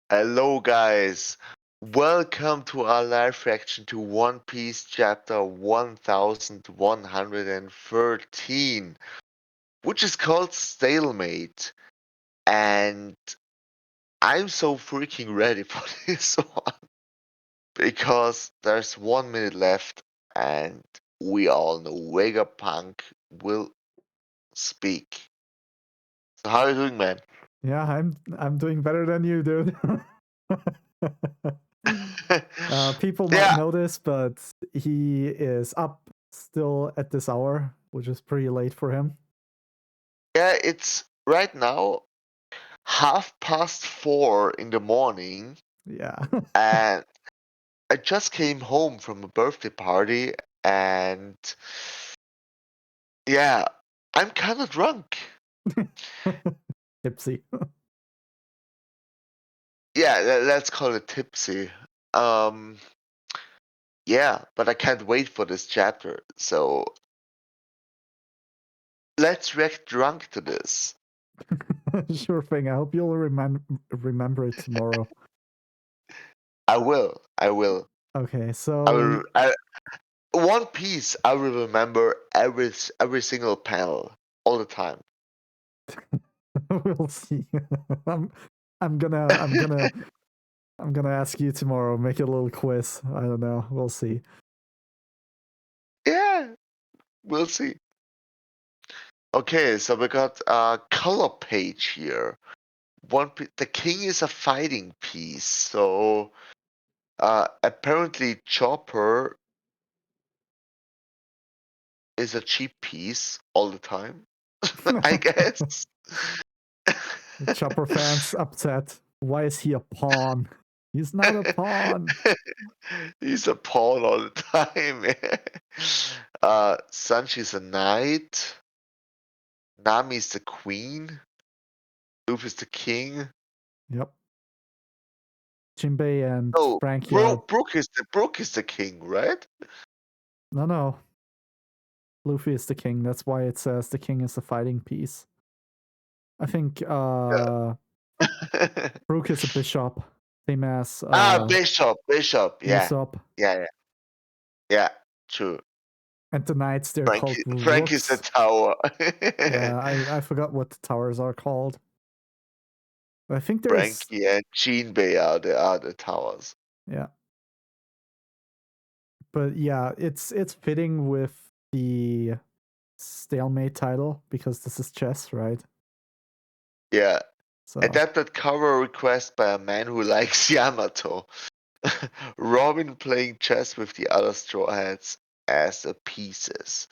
Hello, guys. Welcome to our live reaction to One Piece chapter 1113, which is called Stalemate. And I'm so freaking ready for this one because there's 1 minute left, and we all know Vegapunk will speak. So, how are you doing, man? Yeah, I'm doing better than you, dude. People might Yeah, know this, but he is up still at this hour, which is pretty late for him. yeah, it's right now 4:30 in the morning, Yeah. and I just came home from a birthday party, and yeah, I'm kind of drunk. Tipsy. Yeah, let's call it tipsy. Um, yeah, but I can't wait for this chapter. So let's react drunk to this. Sure thing. I hope you'll remember it tomorrow. I will. I will. Okay, I so will. One Piece. I will remember every single panel all the time. we'll see. I'm I'm gonna I'm gonna I'm gonna ask you tomorrow. Make it a little quiz. I don't know. We'll see. Yeah, we'll see. Okay, so we got a color page here. The king is a fighting piece, so apparently Chopper is a cheap piece all the time, I guess. Chopper fans upset. Why is he a pawn? He's not a pawn. He's a pawn all the time. Sanji's a knight. Nami's the queen. Luffy's the king. Yep. Jinbei and Oh, Frankie are Brook is the king, right? no. Luffy is the king. That's why it says the king is a fighting piece. I think Yeah. Brook is a bishop, same as Bishop. Yeah, Usopp. yeah, yeah, yeah. True. And the knights they're called Frankie's the rooks. tower. Yeah, I forgot what the towers are called. I think there's Frankie and Jinbei are the towers. yeah. But yeah, it's fitting with the stalemate title because this is chess, right? Yeah. So Adapted cover request by a man who likes Yamato. Robin playing chess with the other Straw Hats as the pieces.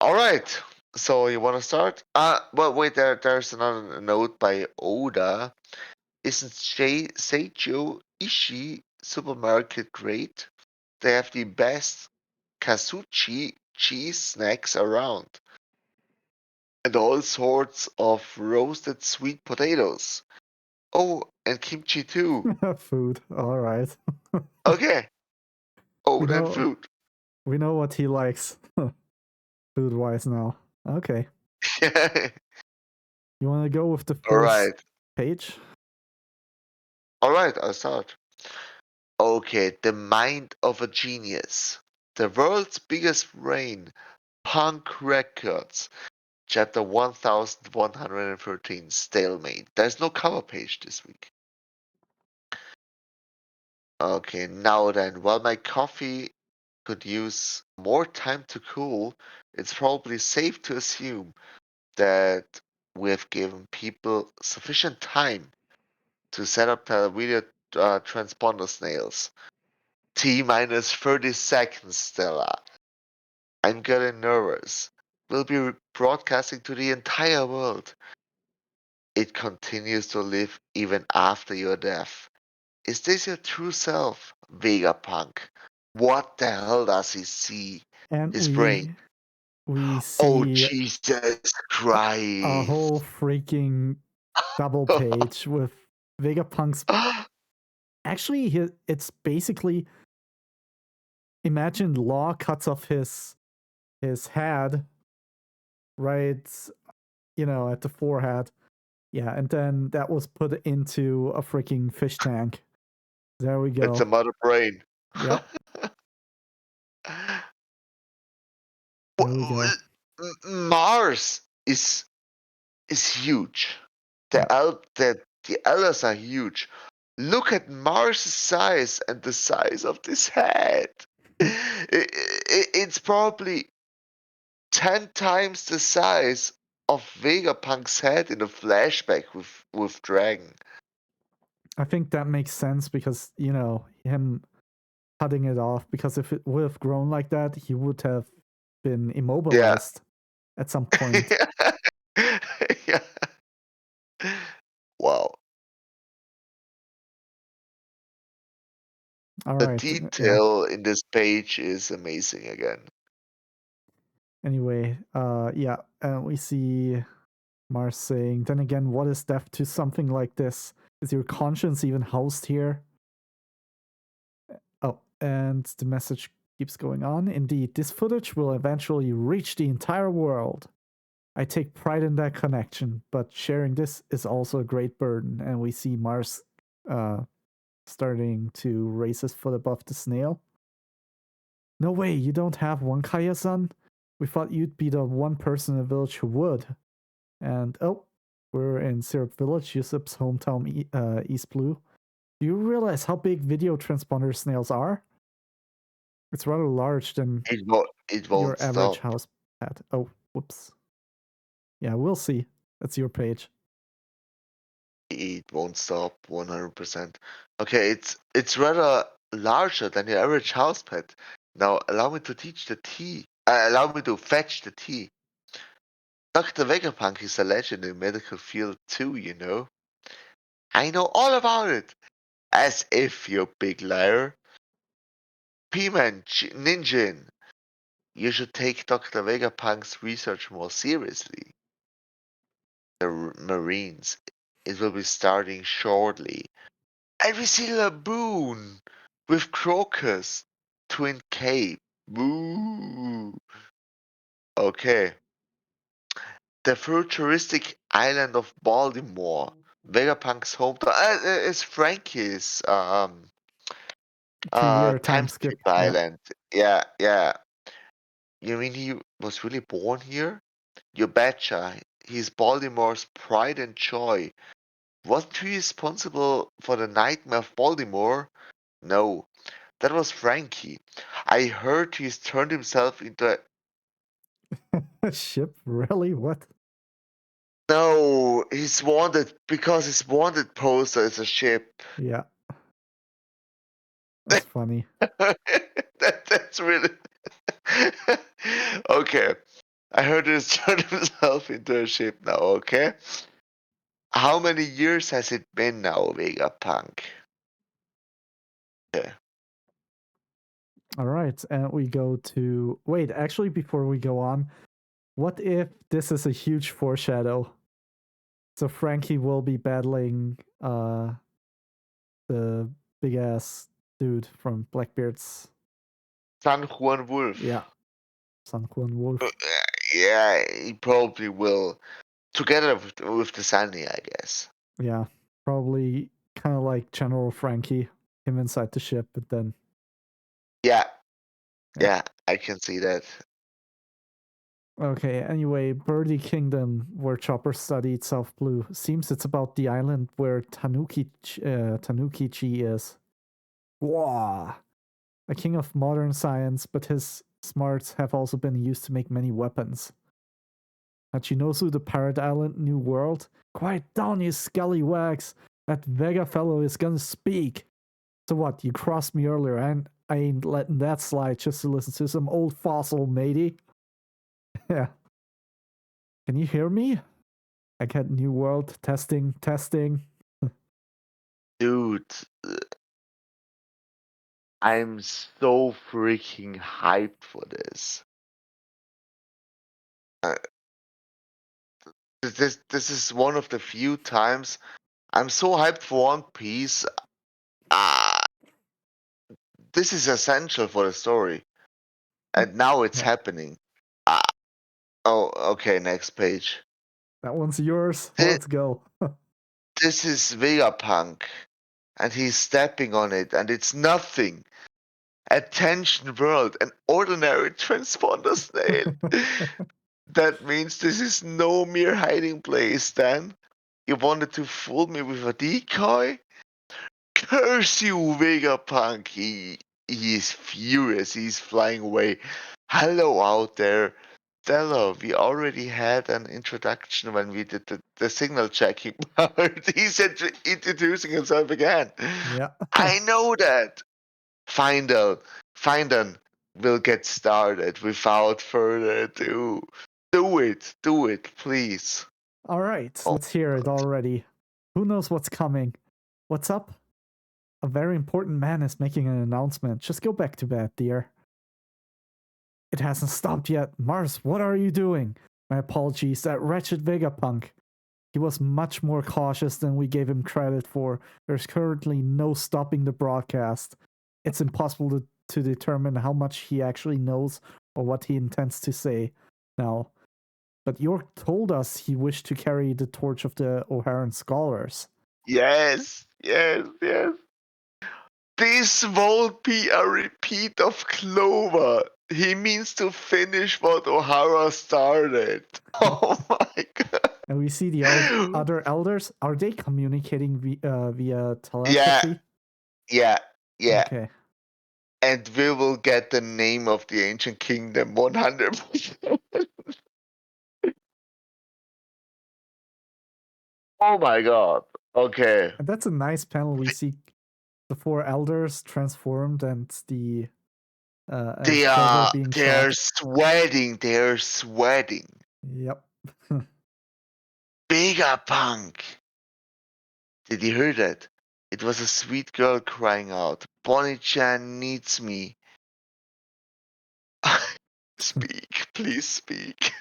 All right. So you want to start? Well, wait. There's another note by Oda. Isn't Seijo Ishii supermarket great? They have the best Kazuchi cheese snacks around, and all sorts of roasted sweet potatoes. Oh, and kimchi too. food. All right. Okay. Oh, we then know food. we know what he likes food wise now. Okay. You want to go with the All first right. page? All right, I'll start. Okay, the mind of a genius. The world's biggest brain. Punk Records. Chapter 1113, Stalemate. There's no cover page this week. Okay, now then, while my coffee could use more time to cool, it's probably safe to assume that we've given people sufficient time to set up the video transponder snails. T minus 30 seconds, Stella. I'm getting nervous. We'll be broadcasting to the entire world. It continues to live even after your death. Is this your true self, Vegapunk? What the hell does he see? And His brain. we Oh, see Jesus a whole Christ. freaking double page with Vegapunk's. Actually, it's basically imagine Law cuts off his head right, at the forehead, Yeah, and then that was put into a freaking fish tank. There we It's a go. mother brain. Yep, there we go. Mars is huge. Yep. The elders are huge. Look at Mars' size and the size of this head. It's probably 10 times the size of Vegapunk's head in a flashback with Dragon. I think that makes sense because, him cutting it off, because if it would have grown like that, he would have been Yeah. immobilized at some point. Yeah. Wow. All The right. Yeah. detail in this page is amazing again. Anyway, yeah, we see Mars saying, then again, what is death to something like this? Is your conscience even housed here? Oh, and the message keeps going on. Indeed, this footage will eventually reach the entire world. I take pride in that connection, but sharing this is also a great burden. And we see Mars uh, starting to raise his foot above the snail. No way, you don't have one Kaya-san? We thought you'd be the one person in the village who would. And oh, we're in Syrup Village, Yusup's hometown, East Blue. Do you realize how big video transponder snails are? It's rather large than It won't your average stop. house pet. Oh, whoops. Yeah, we'll see. That's your page. It won't stop 100%. Okay, it's rather larger than your average house pet. Now allow me to teach the tea. Allow me to fetch the tea. Dr. Vegapunk is a legend in the medical field too, you know. I know all about it. As if, you big liar. P-Man Ninjin, you should take Dr. Vegapunk's research more seriously. The Marines, it will be starting shortly. And we see Laboon with Crocus, Twin Cape. Woo! Okay. The futuristic island of Baltimore. Vegapunk's hometown is Frankie's Two-year time time skip. skip Yeah. island. Yeah, yeah. You mean he was really born here? You betcha. He's Baltimore's pride and joy. Wasn't he responsible for the nightmare of Baltimore? No, that was Frankie. I heard he's turned himself into a. Ship? Really? What? No, he's wanted because his wanted poster is a ship. Yeah, that's funny. That's really. Okay. I heard he's turned himself into a ship now, okay? How many years has it been now, Vegapunk? Okay. All right, and we go to. Wait, actually, before we go on, what if this is a huge foreshadow? So Frankie will be battling the big ass dude from Blackbeard's. San Juan Wolf. Yeah, Sun Quan Wolf. Yeah, he probably will. Together with the Sunny, I guess. Yeah, probably kind of like General Frankie, him inside the ship, but then Yeah, yeah. yeah, I can see that. Okay, anyway, Birdie Kingdom, where Chopper studied South Blue. Seems it's about the island where Tanuki-chi is. Wah! A king of modern science, but his smarts have also been used to make many weapons. Hachinosu, the Pirate Island, New World? Quiet down, you scallywags! That Vega fellow is gonna speak! So what, you crossed me earlier, and I ain't letting that slide just to listen to some old fossil, matey. Yeah. Can you hear me? I get New World, testing, testing. Dude, I'm so freaking hyped for this. Uh, this is one of the few times I'm so hyped for One Piece. Ah, this is essential for the story, and now it's Yeah. happening. Ah, oh, okay, next page. That one's yours. Thi- Let's go. This is Vegapunk, and he's stepping on it, and it's nothing. Attention world, an ordinary transponder snail. That means this is no mere hiding place, then. You wanted to fool me with a decoy? Curse you, Vegapunk! He is furious. He's flying away. Hello out there. Stella, we already had an introduction when we did the signal checking part. He's introducing himself again. Yeah. I know that. Final, final will get started without further ado. Do it, please. All right, Oh, let's hear it already. Who knows what's coming? What's up? A very important man is making an announcement. Just go back to bed, dear. It hasn't stopped yet. Mars, what are you doing? My apologies, that wretched Vegapunk. He was much more cautious than we gave him credit for. There's currently no stopping the broadcast. It's impossible to determine how much he actually knows or what he intends to say now. But York told us he wished to carry the torch of the O'Haran scholars. yes. This won't be a repeat of Clover. He means to finish what Ohara started. Oh my god. And we see the other elders. Are they communicating via Yeah, telepathy? yeah. Okay. And we will get the name of the ancient kingdom 100%. Oh my god. Okay. And that's a nice panel. We see the four elders transformed and the and Clover being They're shot. sweating. They're sweating. Yep. Bigger punk. Did you hear that? It was a sweet girl crying out. Bonnie-chan needs me. Speak, please speak.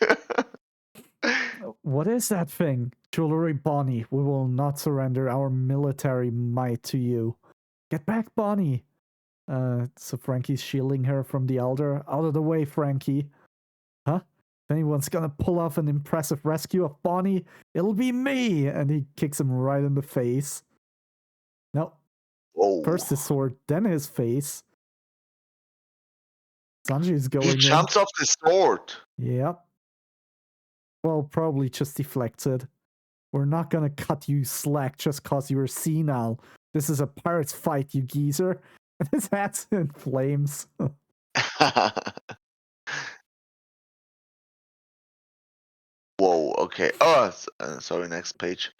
What is that thing? Jewelry Bonnie, we will not surrender our military might to you. Get back, Bonnie. So Frankie's shielding her from the elder. Out of the way, Frankie. Huh? If anyone's gonna pull off an impressive rescue of Bonnie, it'll be me! And he kicks him right in the face. No. First his Oh. sword, then his face. Sanji's He going in. jumps off the sword. Yep. Well, probably just deflects it. We're not gonna cut you slack just cause you're senile. This is a pirate's fight, you geezer. And his hat's in flames. Whoa, okay. Oh, sorry, next page.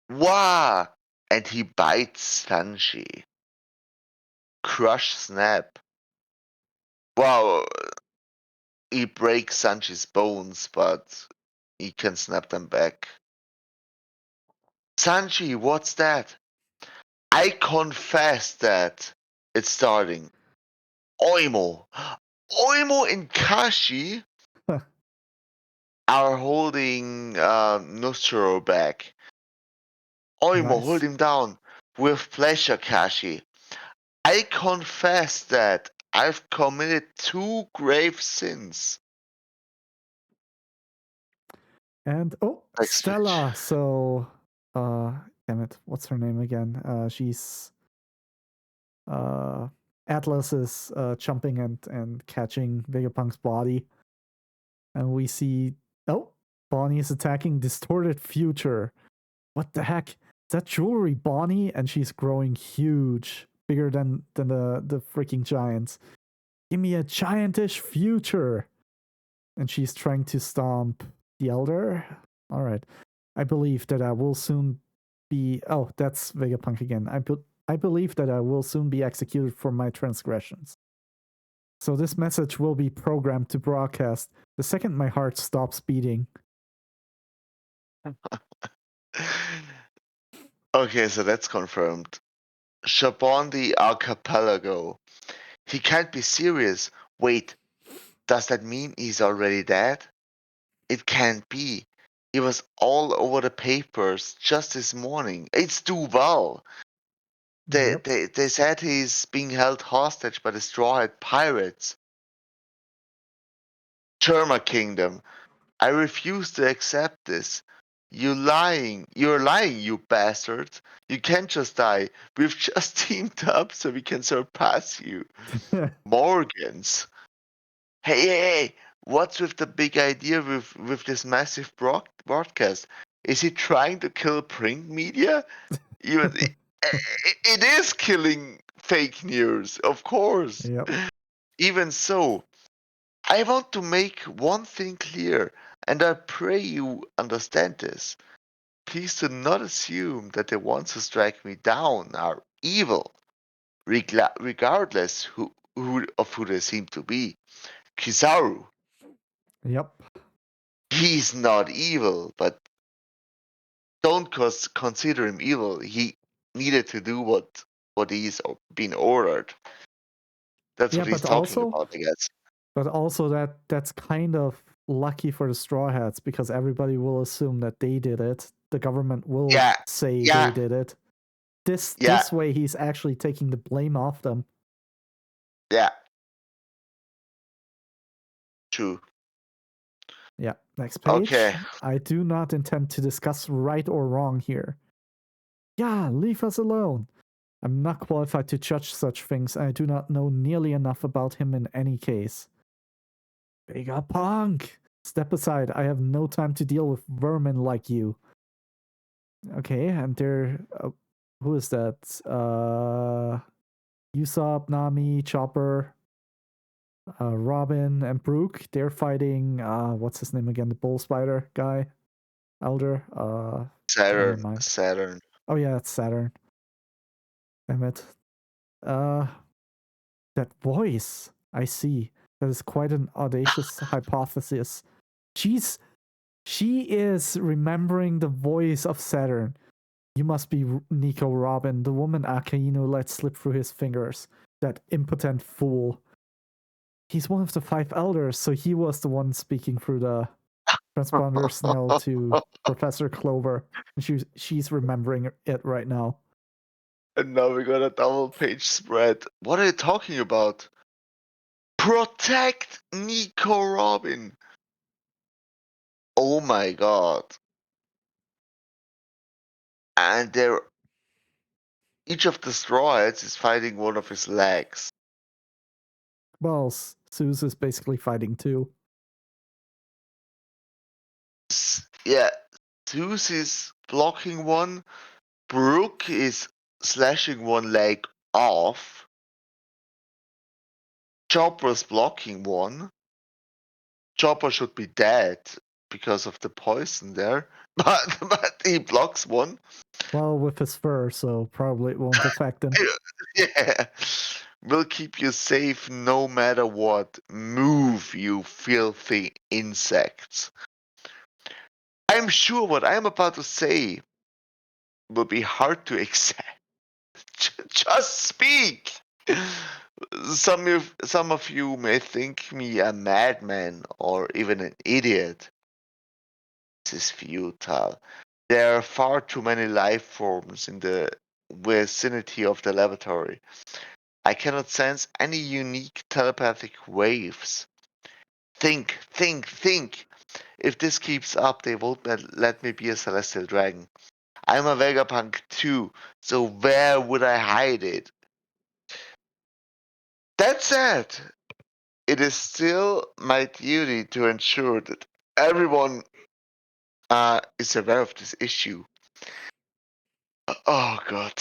Wow! And he bites Sanji. Crush snap. Wow, he breaks Sanji's bones, but he can snap them back. Sanji, what's that? I confess that it's starting. Oimo. Oimo and Kashi are holding Nostro back. Oimo, Nice. hold him down. With pleasure, Kashi. I confess that I've committed 2 grave sins. And Next page. Stella. So damn it, what's her name again? She's Atlas is jumping and catching Vegapunk's body. And we see Bonnie is attacking Distorted Future. What the heck? Is that jewelry Bonnie? And she's growing huge. Bigger than the freaking giants. Give me a giantish future. And she's trying to stomp the elder. Alright. I believe that I will soon be that's Vegapunk again. I believe that I will soon be executed for my transgressions. So this message will be programmed to broadcast the second my heart stops beating. Okay, so that's confirmed. Shabondi Archipelago. He can't be serious. Wait, does that mean he's already dead? It can't be. He was all over the papers just this morning. It's Duval. They said he's being held hostage by the Straw Hat Pirates. Germa Kingdom. I refuse to accept this. You're lying, you bastard. You can't just die. We've just teamed up so we can surpass you. Morgans. Hey, what's with the big idea with this massive broadcast? Is he trying to kill print media? Even it is killing fake news, of course. Yep. Even so, I want to make one thing clear, and I pray you understand this. Please do not assume that the ones who strike me down are evil, regardless of who they seem to be. Kizaru, Yep. he's not evil, but don't consider him evil. He needed to do what he's been ordered. That's Yeah, what he's talking about, I guess. but also that's kind of lucky for the Straw Hats because everybody will assume that they did it. The government will Yeah, say they yeah, did it. This yeah, way he's actually taking the blame off them. yeah. True. Yeah, next Okay. page. I do not intend to discuss right or wrong here. Yeah, leave us alone. I'm not qualified to judge such things, and I do not know nearly enough about him in any case. Vegapunk! Step aside, I have no time to deal with vermin like you. Okay, and there. Who is that? Usopp, Nami, Chopper, Robin, and Brook. They're fighting. What's his name again? The bull spider guy? Elder? Never Saturn, mind. Saturn. Oh, yeah, it's Saturn. Damn it. Uh, that voice. I see. That is quite an audacious hypothesis. She's she is remembering the voice of Saturn. You must be Nico Robin, the woman Akainu let slip through his fingers. That impotent fool. He's one of the five elders, so he was the one speaking through the transponder snail to Professor Clover. And she's remembering it right now. And now we got a double page spread. What are you talking about? Protect Nico Robin. Oh my god. And each of the straw hats is fighting one of his legs. Well, Zeus is basically fighting too. Yeah, Zeus is blocking one. Brooke is slashing one leg off. Chopper's blocking one. Chopper should be dead because of the poison there, but he blocks one. Well, with his fur, so probably it won't affect him. Yeah, we'll keep you safe no matter what. Move, you filthy insects. I'm sure what I'm about to say will be hard to accept. Just speak. Some of you may think me a madman or even an idiot. This is futile. There are far too many life forms in the vicinity of the laboratory. I cannot sense any unique telepathic waves. Think. If this keeps up, they won't let me be a celestial dragon. I'm a Vegapunk too, so where would I hide it? That said, it is still my duty to ensure that everyone is aware of this issue. Oh god.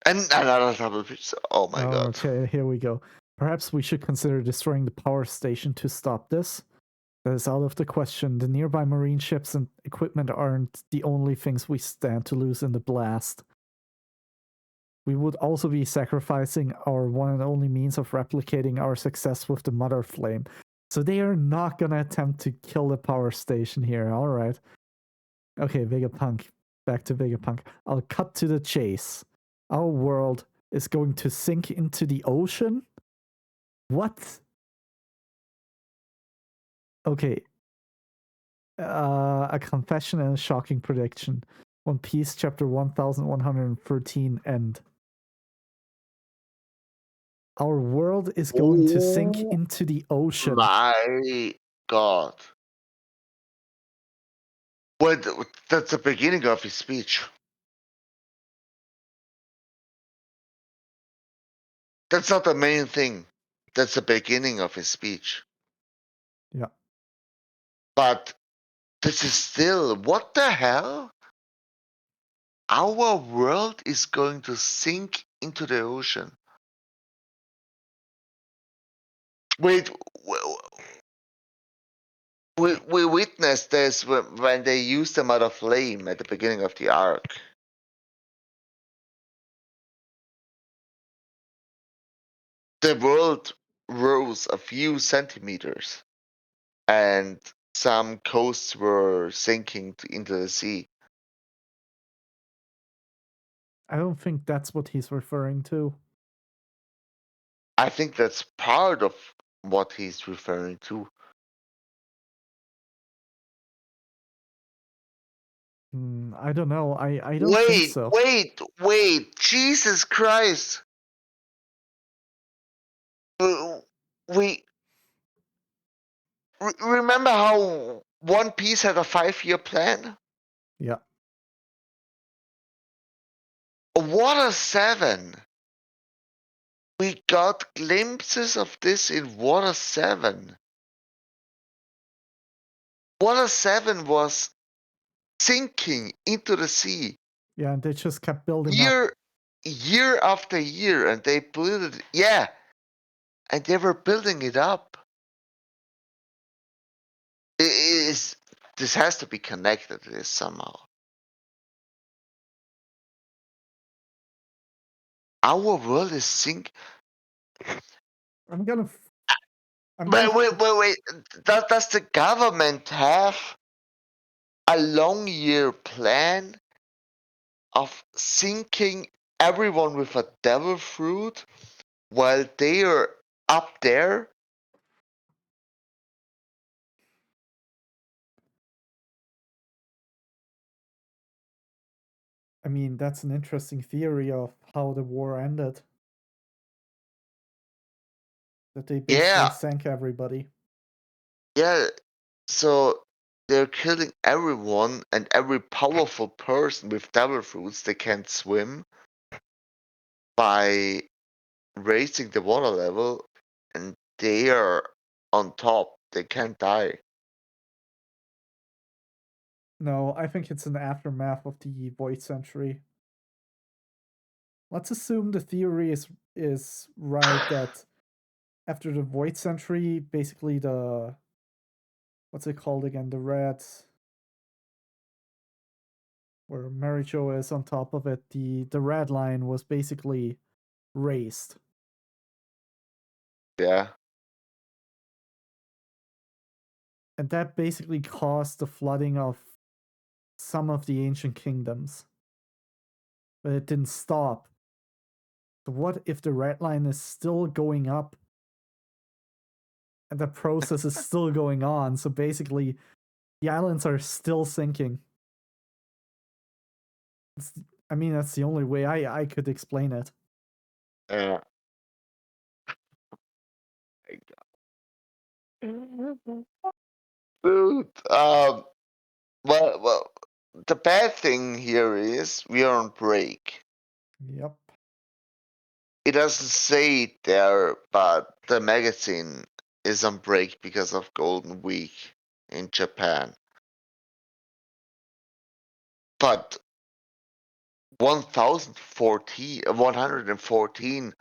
And another double pitch. Oh my god. Okay, here we go. Perhaps we should consider destroying the power station to stop this. That is out of the question. The nearby marine ships and equipment aren't the only things we stand to lose in the blast. We would also be sacrificing our one and only means of replicating our success with the Mother Flame. So they are not gonna attempt to kill the power station here. Alright. Okay, Vegapunk. Back to Vegapunk. I'll cut to the chase. Our world is going to sink into the ocean? What? Okay. A confession and a shocking prediction. One Piece, chapter 1113, end. Our world is going to sink Oh into the ocean. my god. Well, that's the beginning of his speech. That's not the main thing. That's the beginning of his speech. Yeah. But this is still, what the hell? Our world is going to sink into the ocean. Wait, we witnessed this when they used the Mother Flame at the beginning of the arc. The world rose a few centimeters, and some coasts were sinking into the sea. I don't think that's what he's referring to. I think that's part of what he's referring to. I don't know. I don't think so. Wait! Jesus Christ! We remember how One Piece had a 5-year plan? Yeah. What a 7! We got glimpses of this in Water 7. Water 7 was sinking into the sea Yeah, and they just kept building up. year after year, and they built it. Yeah, and they were building it up. This has to be connected to this somehow. Our world is sinking. I'm gonna. I'm gonna. Wait. Does the government have a long year plan of sinking everyone with a devil fruit while they are up there? I mean, that's an interesting theory of how the war ended. That they basically Yeah, sank everybody. yeah. So they're killing everyone and every powerful person with devil fruits. They can't swim by raising the water level, and they are on top. They can't die. No, I think it's an aftermath of the Void Century. Let's assume the theory is right that after the Void Century, basically the what's it called again? The red where Maricho is on top of it, the red line was basically raised. Yeah. And that basically caused the flooding of some of the ancient kingdoms. But it didn't stop. So what if the red line is still going up and the process is still going on? So basically the islands are still sinking. I mean, that's the only way I could explain it. Yeah. Dude, well, the bad thing here is we are on break. Yep. It doesn't say it there, but the magazine is on break because of Golden Week in Japan. But 114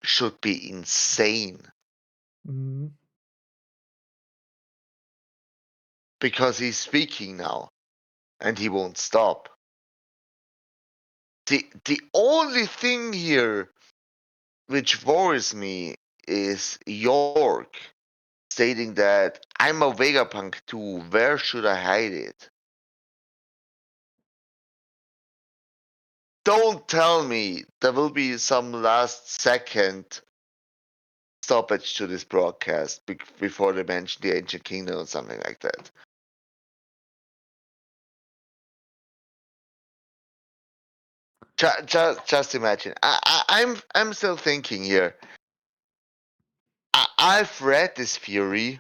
should be insane Mm. because he's speaking now and he won't stop. The only thing here which worries me is York stating that I'm a Vegapunk too, where should I hide it? Don't tell me there will be some last second stoppage to this broadcast before they mention the Ancient Kingdom or something like that. Just imagine. I'm still thinking here. I've read this theory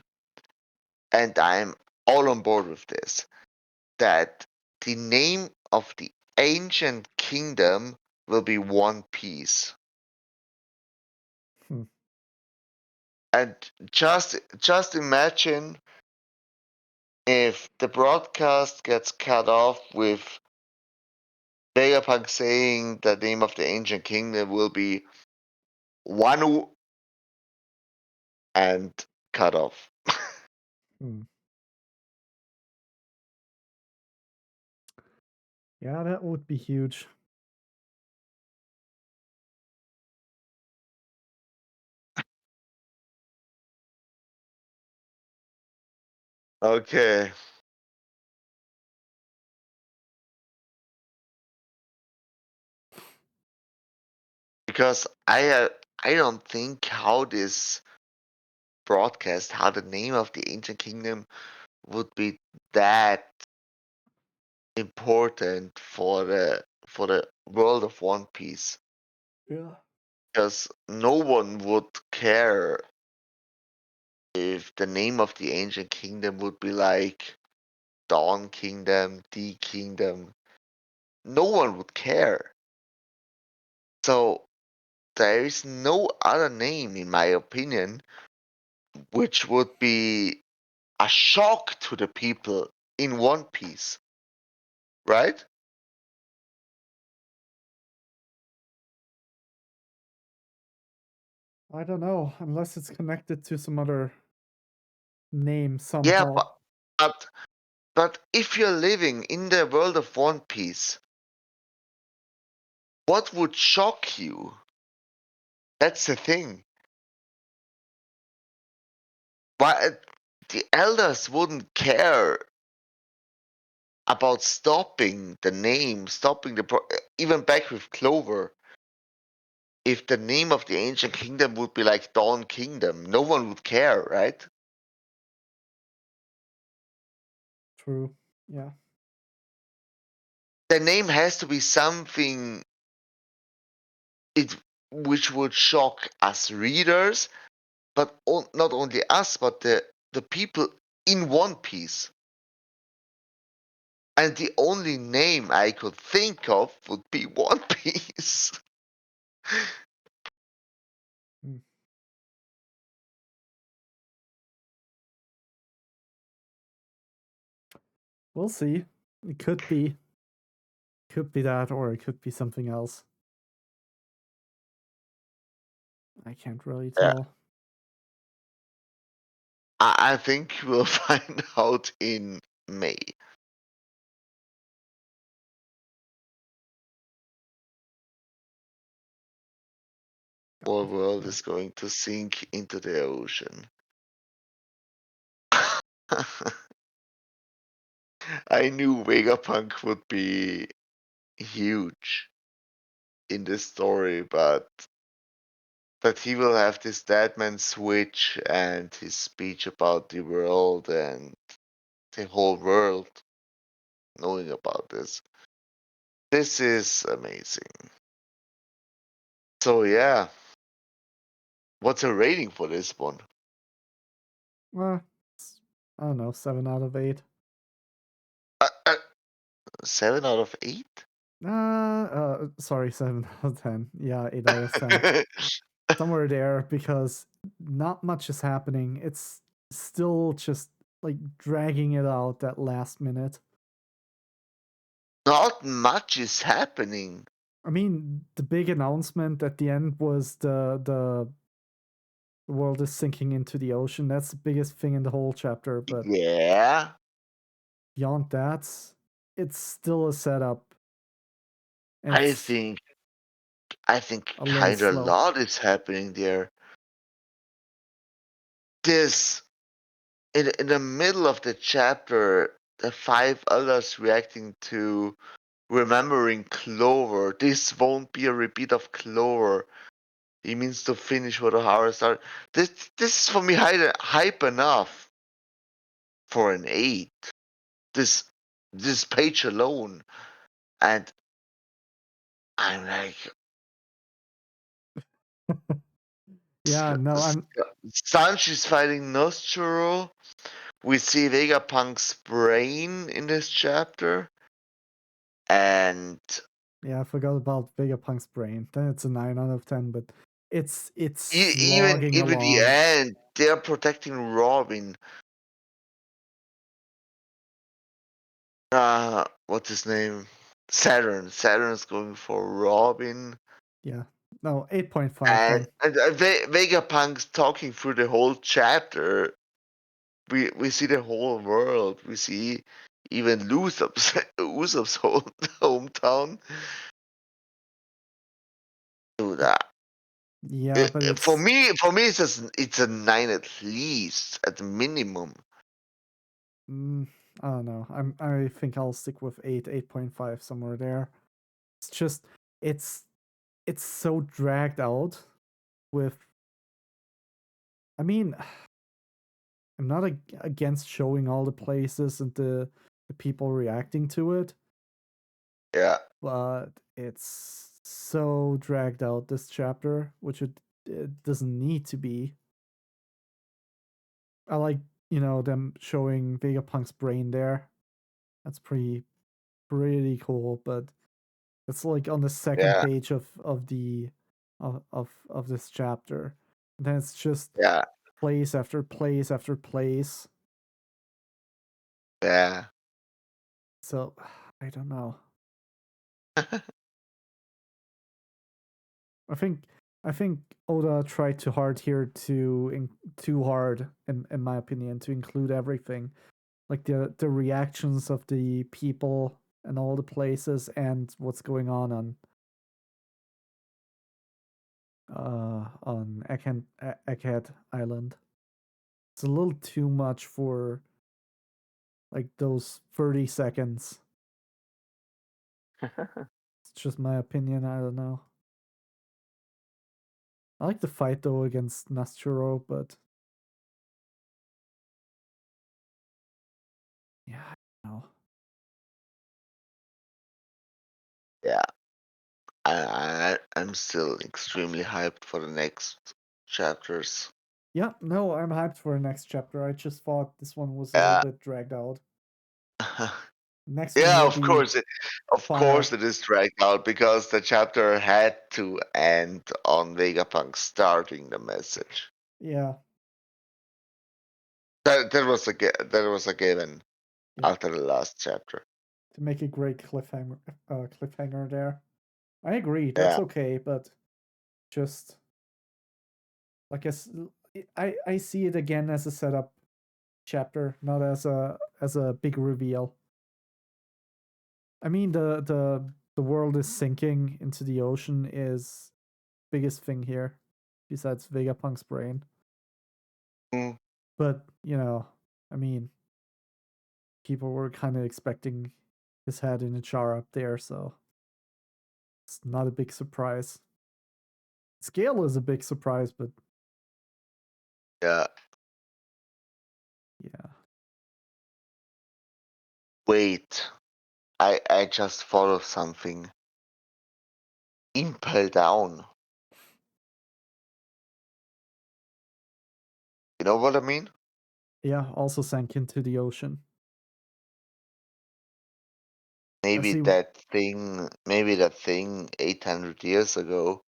and I'm all on board with this. that the name of the ancient kingdom will be One Piece. Hmm. And just imagine if the broadcast gets cut off with Vegapunk saying the name of the ancient kingdom will be Wanu and cut off. Hmm. Yeah, that would be huge. Okay. Because I don't think how this broadcast, how the name of the ancient kingdom would be that important for the world of One Piece. Yeah. Because no one would care if the name of the ancient kingdom would be like Dawn Kingdom, D Kingdom. No one would care. So there is no other name, in my opinion, which would be a shock to the people in One Piece, right? I don't know, unless it's connected to some other name Yeah, somehow. but but if you're living in the world of One Piece, what would shock you? That's the thing. Why the elders wouldn't care about stopping the name, stopping even back with Clover. If the name of the ancient kingdom would be like Dawn Kingdom, no one would care, right? True. Yeah. The name has to be something it which would shock us readers, but not only us, but the people in One Piece. And the only name I could think of would be One Piece. Hmm. We'll see. It could be that, or it could be something else. I can't really Yeah, tell. I think we'll find out in May. Our God. world Yeah. is going to sink into the ocean. I knew Vegapunk would be huge in this story, but that he will have this Deadman switch and his speech about the world and the whole world knowing about this. This is amazing. So yeah, what's your rating for this one? Uh, I don't know, 7 out of 8. Uh, uh, 7 out of 8? Sorry, 7 out of 10. Yeah, 8 out of 10. Somewhere there, because not much is happening. It's still just like dragging it out that last minute. Not much is happening. I mean, the big announcement at the end was the world is sinking into the ocean. That's the biggest thing in the whole chapter. But Yeah, beyond that, it's still a setup, and I it's think I think a little kind of a slow. lot is happening there. This in the middle of the chapter, the five others reacting to remembering Clover. This won't be a repeat of Clover. He means to finish what Ohara started. This is for me hype enough for an 8. This this page alone, and I'm like, Yeah, no, I'm Sanji's fighting Nostro. we see Vegapunk's brain in this chapter, and Yeah, I forgot about Vegapunk's brain. Then it's a 9 out of 10, but it's even slogging even the along. end, they're protecting Robin. What's his name? Saturn. Saturn's going for Robin. Yeah. No, 8.5 And, then. Vegapunk's talking through the whole chapter. We see the whole world. We see even Usopp's whole hometown. Dude, Yeah, but for it's me, it's a 9 at least, at the minimum. I don't know. I think I'll stick with 8, 8.5 somewhere there. It's just it's it's so dragged out with I mean, I'm not against showing all the places and the people reacting to it, Yeah, but it's so dragged out this chapter, which it doesn't need to be. I like, them showing Vegapunk's brain there. That's pretty cool, but it's like on the second yeah, page of this chapter. And then it's just yeah, place after place after place. yeah. So I don't know. I think I think Oda tried too hard here too hard in my opinion to include everything, like the reactions of the people and all the places and what's going on Egghead Island. It's a little too much for like those 30 seconds. It's just my opinion. I don't know. I like the fight though against Nasturo, but yeah, I don't know. Yeah, I'm still extremely hyped for the next chapters. Yeah, no, I'm hyped for the next chapter. I just thought this one was a little Yeah. bit dragged out. Next one Yeah, will of be course of fire. course it is dragged out because the chapter had to end on Vegapunk starting the message. Yeah, That was a given yeah. after the last chapter. To make a great cliffhanger there. I agree. That's Yeah, okay, but just like I see it again as a setup chapter, not as a big reveal. I mean the world is sinking into the ocean is biggest thing here, besides Vegapunk's brain. mm, But I mean, people were kind of expecting his head in a jar up there, so it's not a big surprise. Scale is a big surprise, but yeah. yeah, Wait, I just thought of something. Impel down. You know what I mean? yeah. Also sank into the ocean. I Maybe see. that thing 800 years ago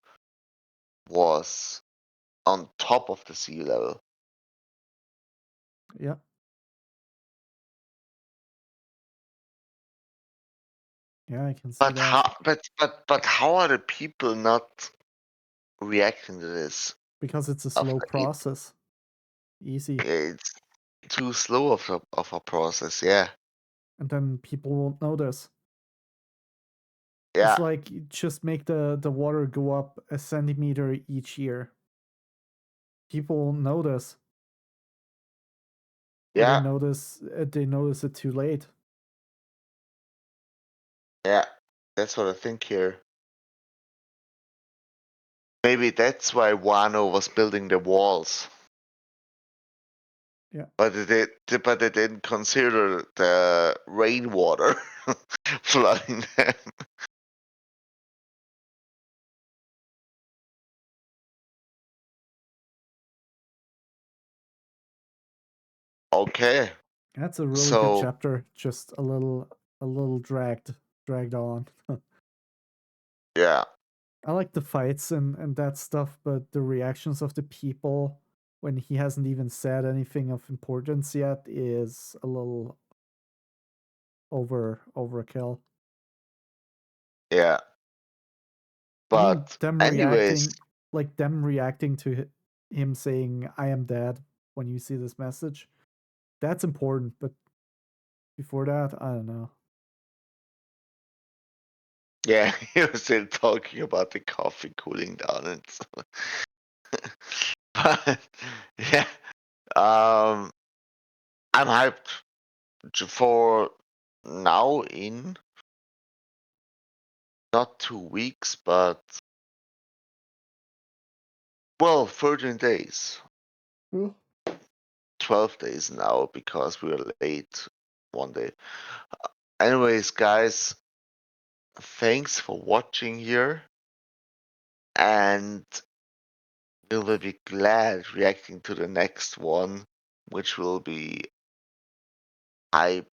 was on top of the sea level. Yeah, yeah. I can see But that how are the people not reacting to this? because it's a Of slow it, process. Easy, it's too slow of a process. Yeah, and then people won't notice. It's yeah, like you just make the water go up a centimeter each year. People won't notice, or yeah, they notice it too late. yeah. That's what I think here. Maybe that's why Wano was building the walls, Yeah, but they didn't consider the rainwater flooding them. Okay. That's a really good So chapter. Just a little dragged on. yeah, I like the fights and that stuff, but the reactions of the people when he hasn't even said anything of importance yet is a little overkill. yeah. I mean, But anyways, them reacting to him saying "I am dead" when you see this message, that's important. But before that, I don't know. yeah, he was still talking about the coffee cooling down and so. But yeah, um, I'm hyped for now in not 2 weeks, but well, 13 days, Well, 12 days now because we were late one day. Anyways, guys, thanks for watching here, and we will be glad reacting to the next one, which will be hype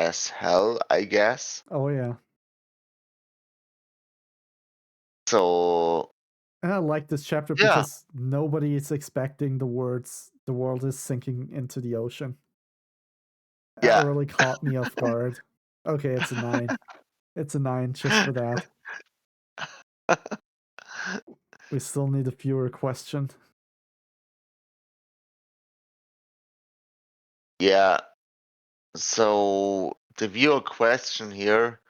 as hell, I guess. oh yeah, So and I like this chapter yeah, because nobody is expecting the words "the world is sinking into the ocean." That yeah. really caught me off guard. Okay, it's a 9. It's a 9 just for that. We still need a viewer question. Yeah. So the viewer question here: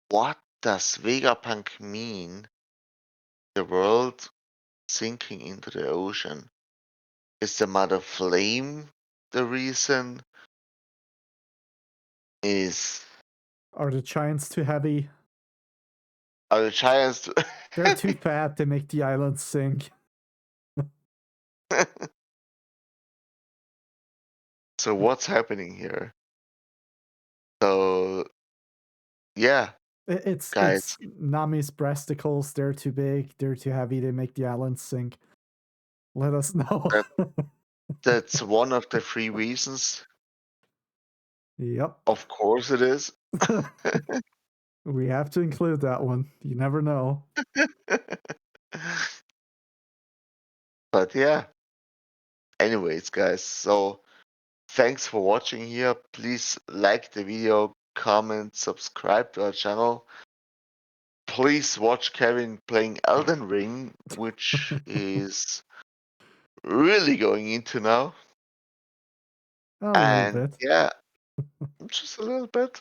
what does Vegapunk mean? The world sinking into the ocean. Is the mother flame the reason? Is Are the giants too heavy? are the giants? They're too fat, they make the island sink. So what's happening here? So yeah, It's guys, Nami's breasticles, they're too big, they're too heavy, they make the island sink. Let us know. that, that's one of the three reasons. Yep. Of course it is. We have to include that one. You never know. But yeah, anyways, guys, so thanks for watching here. Please like the video, comment, subscribe to our channel. Please watch Kevin playing Elden Ring, which is really going into now. A little And bit. yeah, just a little bit.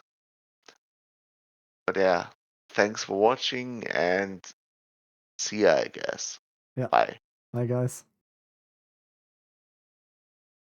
But yeah, thanks for watching and see ya, I guess. Yeah. Bye. Bye, guys.